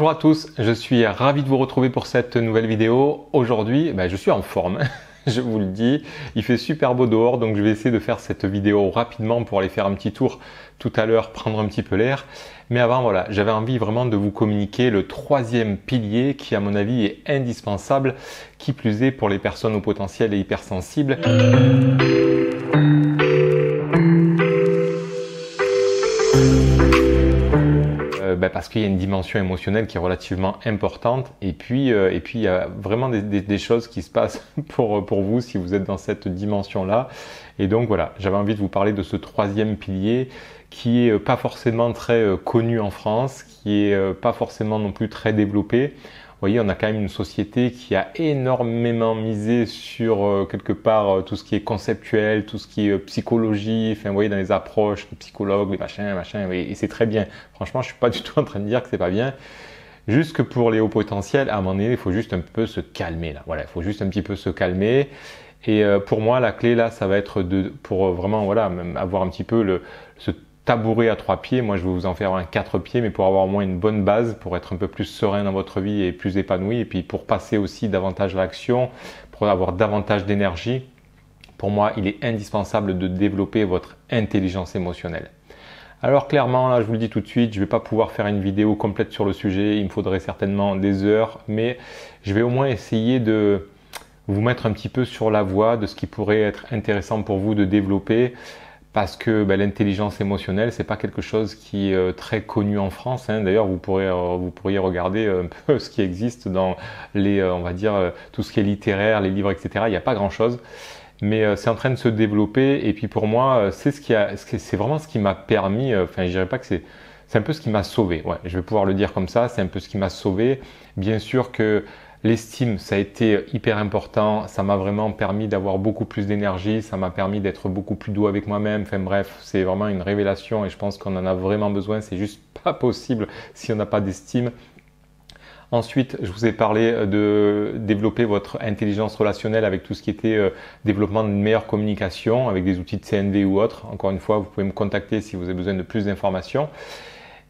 Bonjour à tous, je suis ravi de vous retrouver pour cette nouvelle vidéo. Aujourd'hui, je suis en forme, je vous le dis, il fait super beau dehors, donc je vais essayer de faire cette vidéo rapidement pour aller faire un petit tour tout à l'heure, prendre un petit peu l'air. Mais avant, voilà, j'avais envie vraiment de vous communiquer le troisième pilier qui, à mon avis, est indispensable, qui plus est pour les personnes au potentiel et hypersensibles. Parce qu'il y a une dimension émotionnelle qui est relativement importante et puis il y a vraiment des choses qui se passent pour vous si vous êtes dans cette dimension-là. Et donc voilà, j'avais envie de vous parler de ce troisième pilier qui est pas forcément très connu en France, qui est pas forcément non plus très développé. Vous voyez, on a quand même une société qui a énormément misé sur quelque part tout ce qui est conceptuel, tout ce qui est psychologie, enfin vous voyez dans les approches, les psychologues, les machins, et c'est très bien. Franchement, je suis pas du tout en train de dire que c'est pas bien. Juste que pour les hauts potentiels, à un moment donné, il faut juste un peu se calmer là. Voilà, il faut juste un petit peu se calmer. Et pour moi, la clé là, ça va être pour vraiment voilà, même avoir un petit peu ce tabouret à 3 pieds, moi je vais vous en faire un 4 pieds, mais pour avoir au moins une bonne base, pour être un peu plus serein dans votre vie et plus épanoui, et puis pour passer aussi davantage à l'action, pour avoir davantage d'énergie, pour moi il est indispensable de développer votre intelligence émotionnelle. Alors clairement, là je vous le dis tout de suite, je ne vais pas pouvoir faire une vidéo complète sur le sujet, il me faudrait certainement des heures, mais je vais au moins essayer de vous mettre un petit peu sur la voie de ce qui pourrait être intéressant pour vous de développer. Parce que l'intelligence émotionnelle, c'est pas quelque chose qui est très connu en France. D'ailleurs, vous pourriez regarder un peu ce qui existe dans les, on va dire, tout ce qui est littéraire, les livres, etc. Il n'y a pas grand-chose, mais c'est en train de se développer. Et puis pour moi, c'est vraiment ce qui m'a permis. Enfin, je dirais pas que c'est un peu ce qui m'a sauvé. Ouais, je vais pouvoir le dire comme ça. C'est un peu ce qui m'a sauvé. Bien sûr que l'estime, ça a été hyper important, ça m'a vraiment permis d'avoir beaucoup plus d'énergie, ça m'a permis d'être beaucoup plus doux avec moi-même, enfin bref, c'est vraiment une révélation et je pense qu'on en a vraiment besoin, c'est juste pas possible si on n'a pas d'estime. Ensuite, je vous ai parlé de développer votre intelligence relationnelle avec tout ce qui était développement d'une meilleure communication avec des outils de CNV ou autres. Encore une fois, vous pouvez me contacter si vous avez besoin de plus d'informations.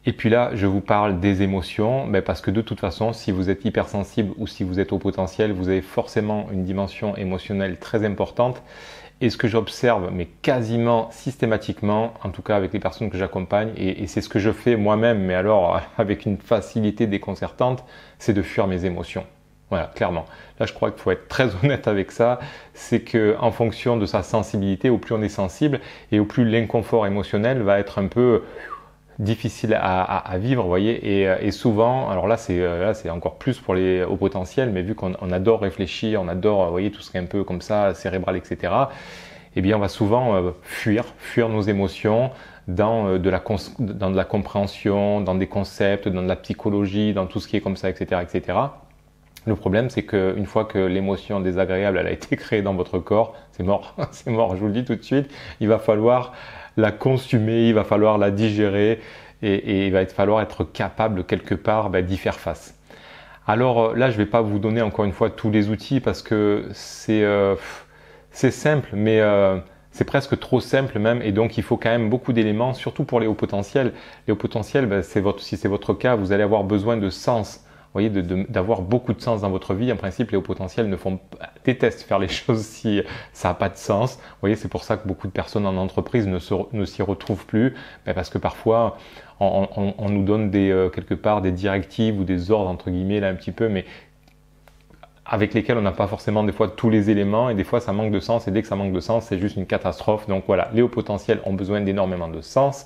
Et puis là, je vous parle des émotions, parce que de toute façon, si vous êtes hypersensible ou si vous êtes au potentiel, vous avez forcément une dimension émotionnelle très importante. Et ce que j'observe, mais quasiment systématiquement, en tout cas avec les personnes que j'accompagne, et c'est ce que je fais moi-même, mais alors avec une facilité déconcertante, c'est de fuir mes émotions. Voilà, clairement. Là, je crois qu'il faut être très honnête avec ça. C'est que en fonction de sa sensibilité, au plus on est sensible et au plus l'inconfort émotionnel va être un peu difficile à vivre, vous voyez, et souvent, alors là c'est encore plus pour les hauts potentiels, mais vu qu'on adore réfléchir, on adore, vous voyez, tout ce qui est un peu comme ça, cérébral, etc., eh bien on va souvent fuir nos émotions dans de la compréhension, dans des concepts, dans de la psychologie, dans tout ce qui est comme ça, etc., etc. Le problème, c'est qu'une fois que l'émotion désagréable elle a été créée dans votre corps, c'est mort, c'est mort, je vous le dis tout de suite, il va falloir la consommer, il va falloir la digérer et il va falloir être capable quelque part d'y faire face. Alors là, je ne vais pas vous donner encore une fois tous les outils parce que c'est simple, mais c'est presque trop simple même et donc il faut quand même beaucoup d'éléments, surtout pour les hauts potentiels. Les hauts potentiels, si c'est votre cas, vous allez avoir besoin de sens. Vous voyez, d'avoir beaucoup de sens dans votre vie. En principe, les hauts potentiels détestent faire les choses si ça n'a pas de sens. Vous voyez, c'est pour ça que beaucoup de personnes en entreprise ne s'y retrouvent plus, parce que parfois, on nous donne quelque part des directives ou des ordres, entre guillemets, là un petit peu, mais avec lesquels on n'a pas forcément des fois tous les éléments et des fois ça manque de sens et dès que ça manque de sens c'est juste une catastrophe. Donc voilà, les hauts potentiels ont besoin d'énormément de sens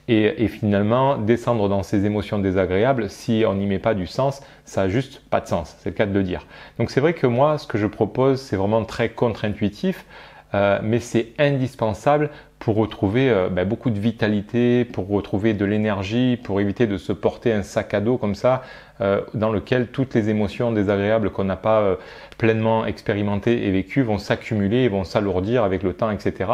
et finalement descendre dans ces émotions désagréables, si on n'y met pas du sens, ça n'a juste pas de sens, c'est le cas de le dire. Donc c'est vrai que moi ce que je propose c'est vraiment très contre-intuitif, mais c'est indispensable pour retrouver beaucoup de vitalité, pour retrouver de l'énergie, pour éviter de se porter un sac à dos comme ça, dans lequel toutes les émotions désagréables qu'on n'a pas pleinement expérimentées et vécues vont s'accumuler et vont s'alourdir avec le temps, etc.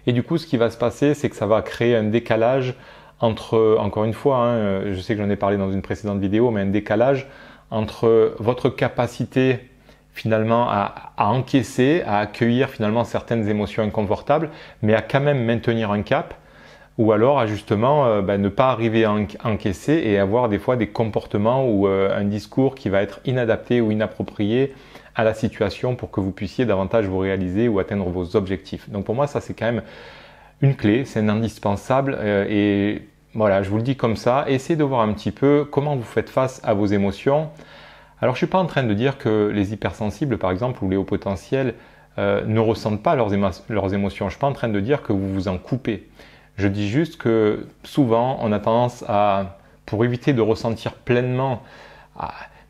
Et du coup, ce qui va se passer, c'est que ça va créer un décalage entre, encore une fois, je sais que j'en ai parlé dans une précédente vidéo, mais un décalage entre votre capacité finalement à encaisser, à accueillir finalement certaines émotions inconfortables, mais à quand même maintenir un cap, ou alors à justement ne pas arriver à encaisser et avoir des fois des comportements ou un discours qui va être inadapté ou inapproprié à la situation pour que vous puissiez davantage vous réaliser ou atteindre vos objectifs. Donc pour moi, ça c'est quand même une clé, c'est un indispensable et voilà, je vous le dis comme ça, essayez de voir un petit peu comment vous faites face à vos émotions. Alors je ne suis pas en train de dire que les hypersensibles par exemple ou les hauts potentiels ne ressentent pas leurs émotions, je ne suis pas en train de dire que vous vous en coupez. Je dis juste que souvent on a tendance à, pour éviter de ressentir pleinement,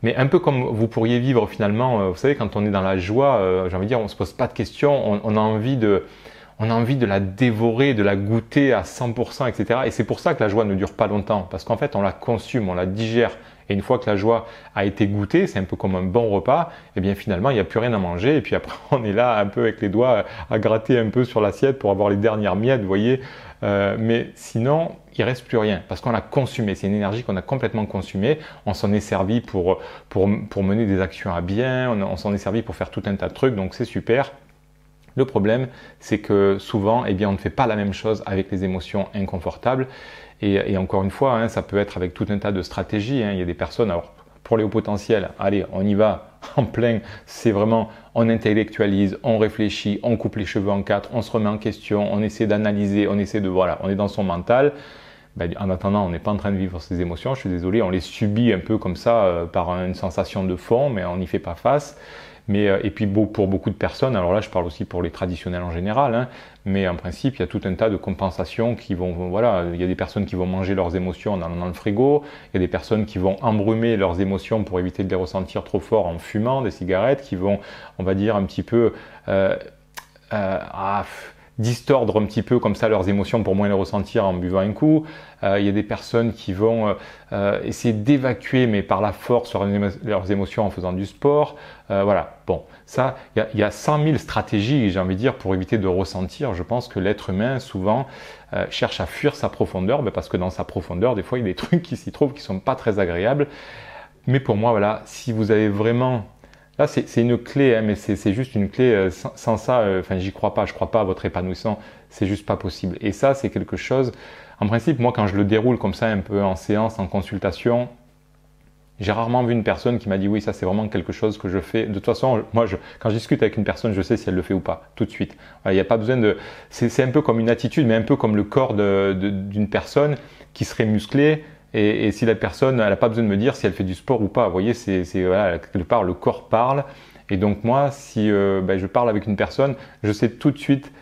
mais un peu comme vous pourriez vivre finalement, vous savez quand on est dans la joie, j'ai envie de dire on ne se pose pas de questions, on a envie de la dévorer, de la goûter à 100%, etc. Et c'est pour ça que la joie ne dure pas longtemps, parce qu'en fait on la consomme, on la digère. Et une fois que la joie a été goûtée, c'est un peu comme un bon repas, et bien finalement il n'y a plus rien à manger, et puis après on est là un peu avec les doigts à gratter un peu sur l'assiette pour avoir les dernières miettes, vous voyez. Mais sinon, il reste plus rien, parce qu'on l'a consumé, c'est une énergie qu'on a complètement consumée, on s'en est servi pour mener des actions à bien, on s'en est servi pour faire tout un tas de trucs, donc c'est super. Le problème, c'est que souvent, eh bien, on ne fait pas la même chose avec les émotions inconfortables. Et encore une fois, hein, ça peut être avec tout un tas de stratégies. Hein. Il y a des personnes, alors pour les hauts potentiels, allez, on y va en plein. C'est vraiment, on intellectualise, on réfléchit, on coupe les cheveux en quatre, on se remet en question, on essaie d'analyser, on essaie de, voilà, on est dans son mental. Ben, en attendant, on n'est pas en train de vivre ces émotions. Je suis désolé, on les subit un peu comme ça par une sensation de fond, mais on n'y fait pas face. Et puis pour beaucoup de personnes, alors là je parle aussi pour les traditionnels en général, hein, mais en principe il y a tout un tas de compensations qui vont, voilà, il y a des personnes qui vont manger leurs émotions dans le frigo, il y a des personnes qui vont embrumer leurs émotions pour éviter de les ressentir trop fort en fumant des cigarettes, qui vont, on va dire, un petit peu distordre un petit peu comme ça leurs émotions pour moins les ressentir en buvant un coup. Il y a des personnes qui vont essayer d'évacuer mais par la force leurs émotions en faisant du sport. Voilà, bon, ça, il y a 100 000 stratégies, j'ai envie de dire, pour éviter de ressentir. Je pense que l'être humain, souvent, cherche à fuir sa profondeur, parce que dans sa profondeur, des fois, il y a des trucs qui s'y trouvent qui sont pas très agréables. Mais pour moi, voilà, si vous avez vraiment... Là, c'est une clé, hein, mais c'est juste une clé. Sans ça, enfin, j'y crois pas. Je crois pas à votre épanouissement. C'est juste pas possible. Et ça, c'est quelque chose. En principe, moi, quand je le déroule comme ça, un peu en séance, en consultation, j'ai rarement vu une personne qui m'a dit oui, ça, c'est vraiment quelque chose que je fais. De toute façon, moi, quand je discute avec une personne, je sais si elle le fait ou pas, tout de suite. Il n'y a pas besoin de. C'est un peu comme une attitude, mais un peu comme le corps d'une personne qui serait musclée. Et si la personne, elle n'a pas besoin de me dire si elle fait du sport ou pas. Vous voyez, voilà, quelque part, le corps parle. Et donc moi, si je parle avec une personne, je sais tout de suite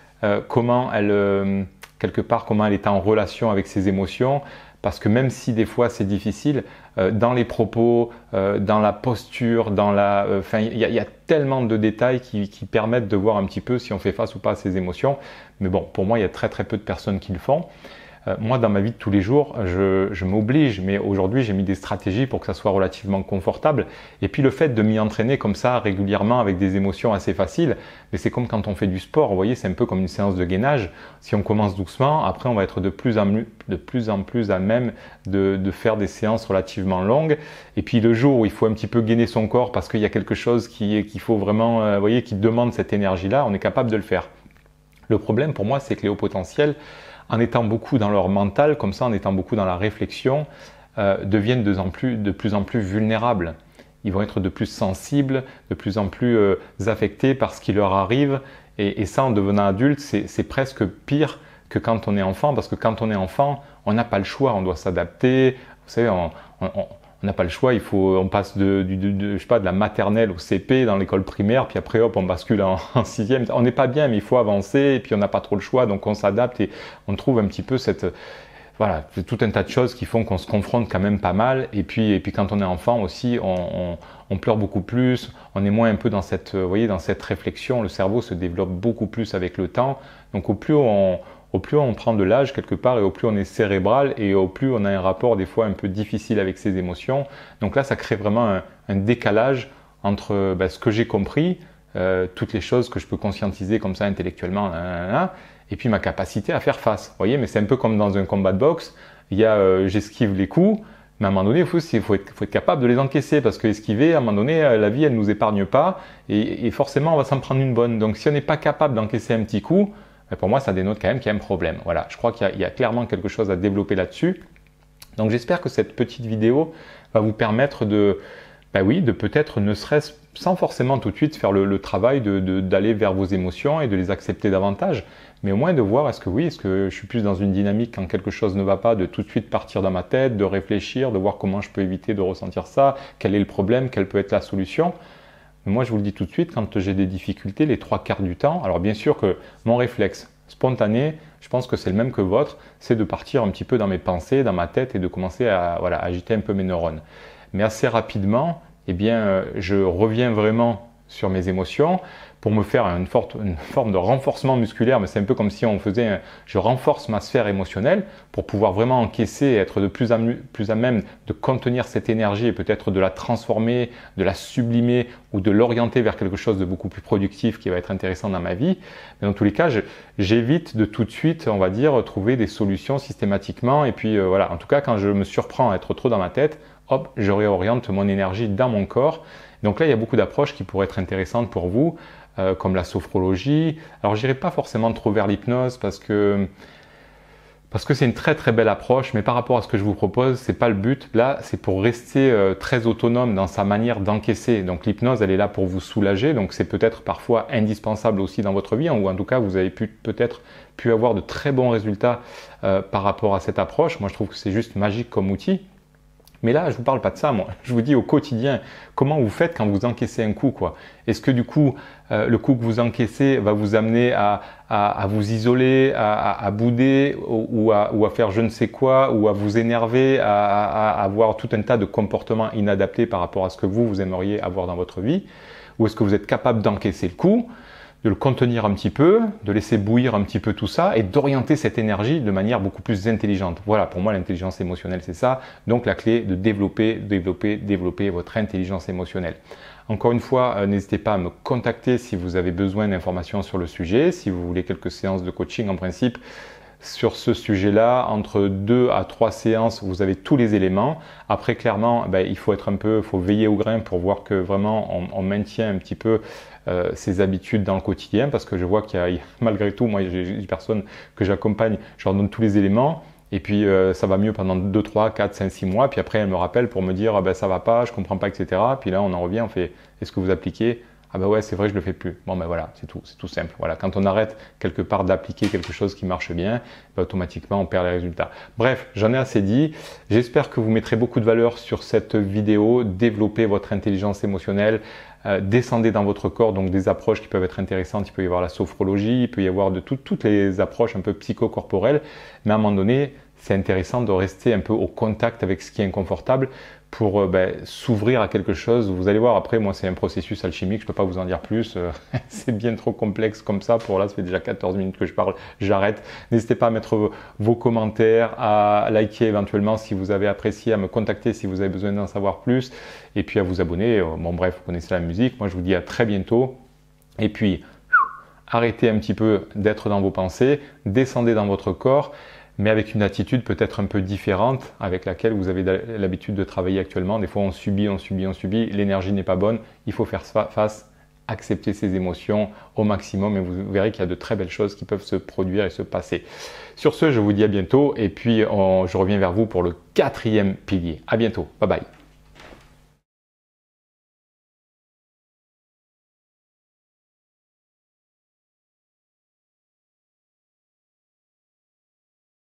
comment elle, quelque part, comment elle est en relation avec ses émotions. Parce que même si des fois c'est difficile, dans les propos, dans la posture, il y a tellement de détails qui permettent de voir un petit peu si on fait face ou pas à ses émotions. Mais bon, pour moi, il y a très très peu de personnes qui le font. Moi, dans ma vie de tous les jours, je m'oblige, mais aujourd'hui, j'ai mis des stratégies pour que ça soit relativement confortable. Et puis, le fait de m'y entraîner comme ça régulièrement avec des émotions assez faciles, mais c'est comme quand on fait du sport, vous voyez, c'est un peu comme une séance de gainage. Si on commence doucement, après, on va être de plus en plus à même de faire des séances relativement longues. Et puis, le jour où il faut un petit peu gainer son corps parce qu'il y a quelque chose qu'il faut vraiment, vous voyez, qui demande cette énergie-là, on est capable de le faire. Le problème pour moi, c'est que les hauts potentiels, en étant beaucoup dans leur mental, comme ça, en étant beaucoup dans la réflexion, deviennent de plus en plus vulnérables. Ils vont être de plus sensibles, de plus en plus affectés par ce qui leur arrive. Et ça, en devenant adulte, c'est presque pire que quand on est enfant, parce que quand on est enfant, on n'a pas le choix, on doit s'adapter. Vous savez, on n'a pas le choix, on passe je sais pas, de la maternelle au CP dans l'école primaire, puis après hop, on bascule en sixième. On n'est pas bien, mais il faut avancer, et puis on n'a pas trop le choix, donc on s'adapte et on trouve un petit peu voilà, tout un tas de choses qui font qu'on se confronte quand même pas mal. Et puis quand on est enfant aussi, on pleure beaucoup plus, on est moins un peu dans cette, vous voyez, dans cette réflexion. Le cerveau se développe beaucoup plus avec le temps. Donc au plus on prend de l'âge quelque part et au plus on est cérébral et au plus on a un rapport des fois un peu difficile avec ses émotions. Donc là, ça crée vraiment un décalage entre ce que j'ai compris, toutes les choses que je peux conscientiser comme ça intellectuellement, et puis ma capacité à faire face. Vous voyez, mais c'est un peu comme dans un combat de boxe. Il y a j'esquive les coups, mais à un moment donné, il faut être capable de les encaisser parce que esquiver, à un moment donné, la vie, elle ne nous épargne pas et forcément, on va s'en prendre une bonne. Donc si on n'est pas capable d'encaisser un petit coup, mais pour moi, ça dénote quand même qu'il y a un problème. Voilà, je crois qu'il y a clairement quelque chose à développer là-dessus. Donc j'espère que cette petite vidéo va vous permettre de, bah oui, de peut-être ne serait-ce sans forcément tout de suite faire le travail d'aller vers vos émotions et de les accepter davantage, mais au moins de voir est-ce que je suis plus dans une dynamique quand quelque chose ne va pas, de tout de suite partir dans ma tête, de réfléchir, de voir comment je peux éviter de ressentir ça, quel est le problème, quelle peut être la solution. Mais moi je vous le dis tout de suite, quand j'ai des difficultés, les 3/4 du temps, alors bien sûr que mon réflexe spontané, je pense que c'est le même que votre, c'est de partir un petit peu dans mes pensées, dans ma tête et de commencer à agiter un peu mes neurones. Mais assez rapidement, eh bien, je reviens vraiment sur mes émotions pour me faire une forme de renforcement musculaire, mais c'est un peu comme si je renforce ma sphère émotionnelle pour pouvoir vraiment encaisser et être de plus à même de contenir cette énergie et peut-être de la transformer, de la sublimer ou de l'orienter vers quelque chose de beaucoup plus productif qui va être intéressant dans ma vie. Mais dans tous les cas, j'évite de tout de suite, on va dire, trouver des solutions systématiquement. Et puis voilà, en tout cas, quand je me surprends à être trop dans ma tête, hop, je réoriente mon énergie dans mon corps. Donc là, il y a beaucoup d'approches qui pourraient être intéressantes pour vous, comme la sophrologie. Alors, j'irai pas forcément trop vers l'hypnose parce que c'est une très très belle approche, mais par rapport à ce que je vous propose, c'est pas le but. Là, c'est pour rester très autonome dans sa manière d'encaisser. Donc l'hypnose, elle est là pour vous soulager. Donc c'est peut-être parfois indispensable aussi dans votre vie, ou en tout cas, vous avez peut-être pu avoir de très bons résultats par rapport à cette approche. Moi, je trouve que c'est juste magique comme outil. Mais là, je vous parle pas de ça, moi. Je vous dis au quotidien, comment vous faites quand vous encaissez un coup, quoi. Est-ce que du coup, le coup que vous encaissez va vous amener à vous isoler, à bouder ou à faire je ne sais quoi, ou à vous énerver, à avoir tout un tas de comportements inadaptés par rapport à ce que vous aimeriez avoir dans votre vie? Ou est-ce que vous êtes capable d'encaisser le coup, de le contenir un petit peu, de laisser bouillir un petit peu tout ça et d'orienter cette énergie de manière beaucoup plus intelligente. Voilà, pour moi, l'intelligence émotionnelle, c'est ça. Donc, la clé de développer votre intelligence émotionnelle. Encore une fois, n'hésitez pas à me contacter si vous avez besoin d'informations sur le sujet, si vous voulez quelques séances de coaching en principe. Sur ce sujet-là, entre 2 à 3 séances, vous avez tous les éléments. Après, clairement, il faut veiller au grain pour voir que vraiment on maintient un petit peu ses habitudes dans le quotidien, parce que je vois qu'il y a malgré tout, moi j'ai des personnes que j'accompagne, je leur donne tous les éléments. Et puis ça va mieux pendant 2, 3, 4, 5, 6 mois. Puis après, elles me rappellent pour me dire ça va pas, je comprends pas, etc. Puis là, on en revient, on fait est-ce que vous appliquez? Ah bah ouais, c'est vrai, je le fais plus. Bon voilà, c'est tout simple. Voilà, quand on arrête quelque part d'appliquer quelque chose qui marche bien, automatiquement on perd les résultats. Bref, j'en ai assez dit. J'espère que vous mettrez beaucoup de valeur sur cette vidéo. Développez votre intelligence émotionnelle. Descendez dans votre corps, donc des approches qui peuvent être intéressantes. Il peut y avoir la sophrologie, il peut y avoir de toutes les approches un peu psychocorporelles. Mais à un moment donné, c'est intéressant de rester un peu au contact avec ce qui est inconfortable pour s'ouvrir à quelque chose. Vous allez voir, après, moi, c'est un processus alchimique, je ne peux pas vous en dire plus. C'est bien trop complexe comme ça. Pour là, ça fait déjà 14 minutes que je parle, j'arrête. N'hésitez pas à mettre vos commentaires, à liker éventuellement si vous avez apprécié, à me contacter si vous avez besoin d'en savoir plus, et puis à vous abonner. Bon, bref, vous connaissez la musique. Moi, je vous dis à très bientôt. Et puis, arrêtez un petit peu d'être dans vos pensées, descendez dans votre corps, mais avec une attitude peut-être un peu différente avec laquelle vous avez l'habitude de travailler actuellement. Des fois, on subit, l'énergie n'est pas bonne, il faut faire face, accepter ses émotions au maximum et vous verrez qu'il y a de très belles choses qui peuvent se produire et se passer. Sur ce, je vous dis à bientôt et puis je reviens vers vous pour le 4e pilier. À bientôt, bye bye.